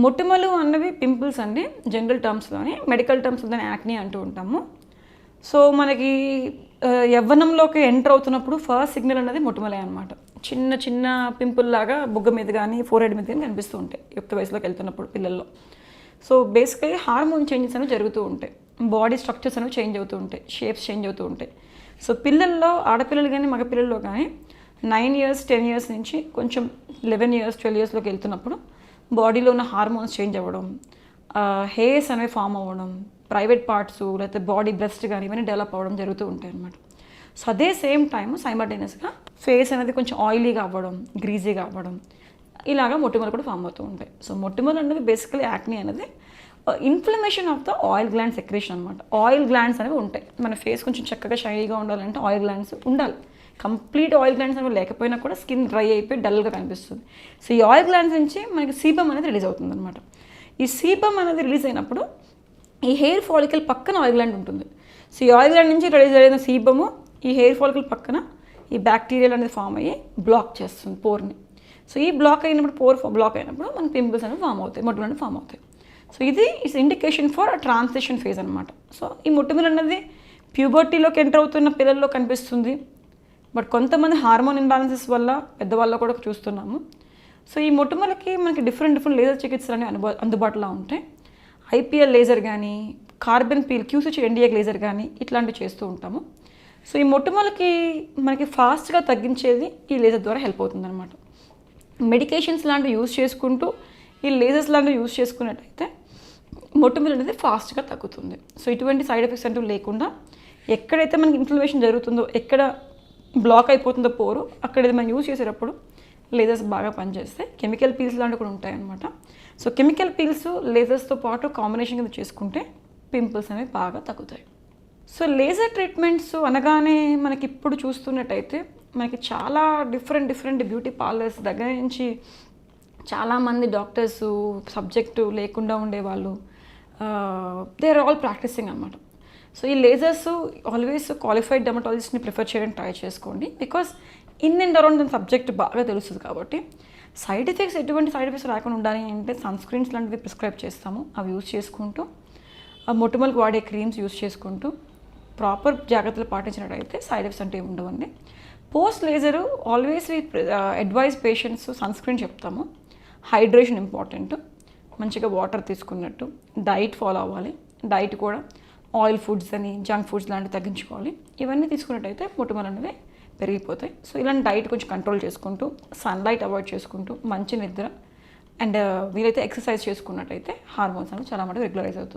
మొటిమలు అన్నవి పింపుల్స్ అండి జనరల్ టర్మ్స్లోని. మెడికల్ టర్మ్స్లో దాన్ని యాక్నీ అంటూ ఉంటాము. సో మనకి యవ్వనంలోకి ఎంటర్ అవుతున్నప్పుడు ఫస్ట్ సిగ్నల్ అనేది మొటిమలే అనమాట. చిన్న చిన్న పింపుల్ లాగా బుగ్గ మీద కానీ ఫోర్హెడ్ మీద కానీ కనిపిస్తూ ఉంటాయి యుక్త వయసులోకి వెళ్తున్నప్పుడు పిల్లల్లో. సో బేసికలీ హార్మోన్ చేంజెస్ అనేవి జరుగుతూ ఉంటాయి, బాడీ స్ట్రక్చర్స్ అనేవి చేంజ్ అవుతూ ఉంటాయి, షేప్స్ చేంజ్ అవుతూ ఉంటాయి. సో పిల్లల్లో, ఆడపిల్లలు కానీ మగపిల్లల్లో కానీ 9 years 10 years నుంచి కొంచెం 11 years 12 yearsలోకి వెళ్తున్నప్పుడు బాడీలో ఉన్న హార్మోన్స్ చేంజ్ అవ్వడం, హెయిర్స్ అనేవి ఫామ్ అవ్వడం, ప్రైవేట్ పార్ట్స్ లేకపోతే బాడీ బ్రెస్ట్ కానీ ఇవన్నీ డెవలప్ అవ్వడం జరుగుతూ ఉంటాయి అన్నమాట. సో అదే సేమ్ టైమ్ సైమల్టేనియస్గా ఫేస్ అనేది కొంచెం ఆయిలీగా అవ్వడం, గ్రీజీగా అవ్వడం, ఇలాగా మొటిమలు కూడా ఫామ్ అవుతూ ఉంటాయి. సో మొటిమలు అనేది బేసికలీ యాక్నీ అనేది inflammation of the oil gland secretion అనమాట. ఆయిల్ గ్లాండ్స్ అనేవి ఉంటాయి. మన ఫేస్ కొంచెం చక్కగా షైనీగా ఉండాలంటే ఆయిల్ గ్లాండ్స్ ఉండాలి. కంప్లీట్ ఆయిల్ గ్లాండ్స్ అనేవి లేకపోయినా కూడా స్కిన్ డ్రై అయిపోయి డల్గా కనిపిస్తుంది. సో ఈ ఆయిల్ గ్లాండ్స్ నుంచి మనకి సీబమ్ అనేది రిలీజ్ అవుతుంది అనమాట. ఈ సీబమ్ అనేది రిలీజ్ అయినప్పుడు ఈ హెయిర్ ఫాలికల్ పక్కన ఆయిల్ గ్లాండ్ ఉంటుంది. సో ఈ ఆయిల్ గ్లాండ్ నుంచి రిలీజ్ అయిన సీబము ఈ హెయిర్ ఫాలికల్ పక్కన ఈ బ్యాక్టీరియల్ అనేది ఫామ్ అయ్యి బ్లాక్ చేస్తుంది పోర్ని. సో ఈ బ్లాక్ అయినప్పుడు, పోర్ బ్లాక్ అయినప్పుడు మన పింపుల్స్ అనేవి ఫామ్ అవుతాయి, మొటిమలు అనేవి ఫామ్ అవుతాయి. సో ఇది it's indication for a transition phase అనమాట. సో ఈ మొటిమలు అన్నది ప్యూబర్టీలోకి ఎంటర్ అవుతున్న పిల్లల్లో కనిపిస్తుంది. బట్ కొంతమంది హార్మోన్ ఇంబ్యాలెన్సెస్ వల్ల పెద్దవాళ్ళలో కూడా చూస్తున్నాము. సో ఈ మొటిమలకి మనకి డిఫరెంట్ లేజర్ చికిత్సలు అనేవి అందుబాటులో ఉంటాయి. ఐపీఎల్ లేజర్ కానీ, కార్బన్ పీల్ క్యూసిచ్ ఎన్డిఏ లేజర్ కానీ ఇట్లాంటివి చేస్తూ ఉంటాము. సో ఈ మొటిమలకి మనకి ఫాస్ట్గా తగ్గించేది ఈ లేజర్ ద్వారా హెల్ప్ అవుతుంది అనమాట. మెడికేషన్స్ లాంటివి యూజ్ చేసుకుంటూ ఈ లేజర్స్ లాంటివి యూజ్ చేసుకున్నట్టయితే మొటిమలు అనేది ఫాస్ట్గా తగ్గుతుంది. సో ఇటువంటి సైడ్ ఎఫెక్ట్స్ అంటూ లేకుండా ఎక్కడైతే మనకి ఇన్ఫ్లమేషన్ జరుగుతుందో, ఎక్కడ బ్లాక్ అయిపోతుందో పోరు, అక్కడ మనం యూజ్ చేసేటప్పుడు లేజర్స్ బాగా పనిచేస్తాయి. కెమికల్ పీల్స్ లాంటివి కూడా ఉంటాయన్నమాట. సో కెమికల్ పీల్స్ లేజర్స్తో పాటు కాంబినేషన్ కింద చేసుకుంటే పింపుల్స్ అనేవి బాగా తగ్గుతాయి. సో లేజర్ ట్రీట్మెంట్స్ అనగానే మనకి ఇప్పుడు చూస్తున్నట్టయితే మనకి చాలా డిఫరెంట్ బ్యూటీ పార్లర్స్ దగ్గర నుంచి చాలామంది డాక్టర్స్ సబ్జెక్టు లేకుండా ఉండేవాళ్ళు దే ఆర్ ఆల్ ప్రాక్టీసింగ్ అనమాట. సో ఈ లేజర్స్ ఆల్వేస్ క్వాలిఫైడ్ డెర్మటాలజిస్ట్ని ప్రిఫర్ చేయడానికి ట్రై చేసుకోండి. బికాస్ ఇన్ అండ్ అరౌండ్ దాని సబ్జెక్ట్ బాగా తెలుస్తుంది కాబట్టి. సైడ్ ఎఫెక్ట్స్, ఎటువంటి సైడ్ ఎఫెక్ట్స్ రాకుండా ఉండాలి అంటే సన్ స్క్రీన్స్ లాంటివి ప్రిస్క్రైబ్ చేస్తాము. అవి యూజ్ చేసుకుంటూ, మొటిమలకు వాడే క్రీమ్స్ యూజ్ చేసుకుంటూ ప్రాపర్ జాగ్రత్తలు పాటించినట్టయితే సైడ్ ఎఫెక్ట్స్ అంటే ఉండవండి. Post laser always advise patients sunscreen చెప్తాము. హైడ్రేషన్ ఇంపార్టెంట్, మంచిగా వాటర్ తీసుకున్నట్టు, డైట్ ఫాలో అవ్వాలి. డైట్ కూడా ఆయిల్ ఫుడ్స్ అని, జంక్ ఫుడ్స్ లాంటివి తగ్గించుకోవాలి. ఇవన్నీ తీసుకున్నట్టయితే మొటిమలు అనేవి పెరిగిపోతాయి. సో ఇలాంటి డైట్ కొంచెం కంట్రోల్ చేసుకుంటూ, సన్లైట్ అవాయిడ్ చేసుకుంటూ, మంచి నిద్ర అండ్ వీలైతే ఎక్సర్సైజ్ చేసుకున్నట్టయితే హార్మోన్స్ అనేవి చాలా మటుకు రెగ్యులరైజ్ అవుతుంది.